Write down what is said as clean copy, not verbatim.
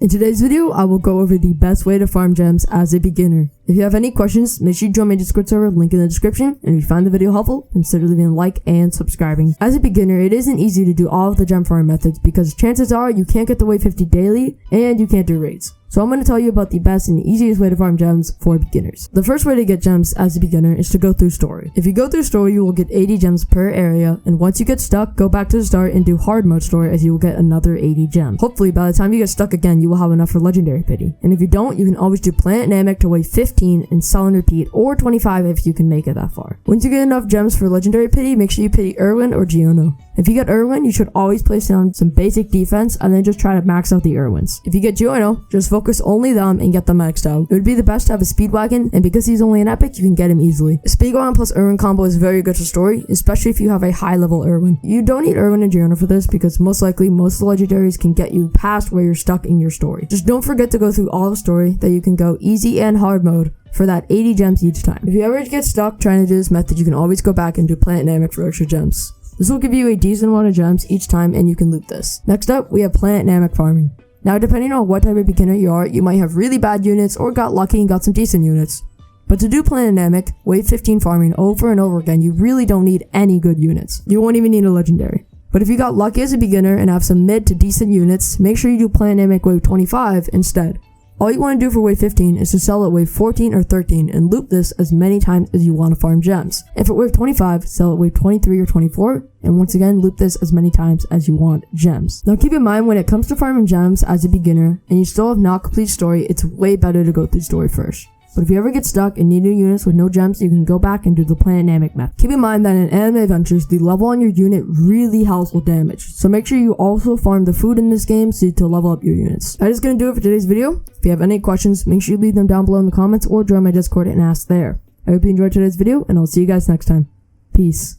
In today's video, I will go over the best way to farm gems as a beginner. If you have any questions, make sure you join my Discord server, link in the description, and if you find the video helpful, consider leaving a like and subscribing. As a beginner, it isn't easy to do all of the gem farm methods because chances are you can't get the wave 50 daily, and you can't do raids. So I'm going to tell you about the best and easiest way to farm gems for beginners. The first way to get gems as a beginner is to go through story. If you go through story, you will get 80 gems per area, and once you get stuck, go back to the start and do hard mode story as you will get another 80 gems. Hopefully by the time you get stuck again, you will have enough for legendary pity. And if you don't, you can always do planet Namek to wave 15 and sell and repeat, or 25 if you can make it that far. Once you get enough gems for legendary pity, make sure you pity Irwin or Geono. If you get Irwin, you should always place down some basic defense and then just try to max out the Irwins. If you get Geono, just focus only them and get them maxed out. It would be the best to have a Speedwagon, and because he's only an epic, you can get him easily. A Speedwagon plus Irwin combo is very good for story, especially if you have a high level Irwin. You don't need Irwin and Geono for this because most likely most of the legendaries can get you past where you're stuck in your story. Just don't forget to go through all the story that you can go easy and hard mode for that 80 gems each time. If you ever get stuck trying to do this method, you can always go back and do planet Namek for extra gems. This will give you a decent amount of gems each time and you can loot this. Next up, we have planet Namek farming. Now depending on what type of beginner you are, you might have really bad units or got lucky and got some decent units. But to do planet Namek, wave 15 farming over and over again, you really don't need any good units. You won't even need a legendary. But if you got lucky as a beginner and have some mid to decent units, make sure you do planet Namek wave 25 instead. All you want to do for wave 15 is to sell at wave 14 or 13 and loop this as many times as you want to farm gems. And for wave 25, sell at wave 23 or 24, and once again loop this as many times as you want gems. Now keep in mind when it comes to farming gems as a beginner and you still have not complete story, it's way better to go through story first. But if you ever get stuck and need new units with no gems, you can go back and do the planet Namek method. Keep in mind that in anime adventures, the level on your unit really helps with damage. So make sure you also farm the food in this game to level up your units. That is going to do it for today's video. If you have any questions, make sure you leave them down below in the comments or join my Discord and ask there. I hope you enjoyed today's video and I'll see you guys next time. Peace.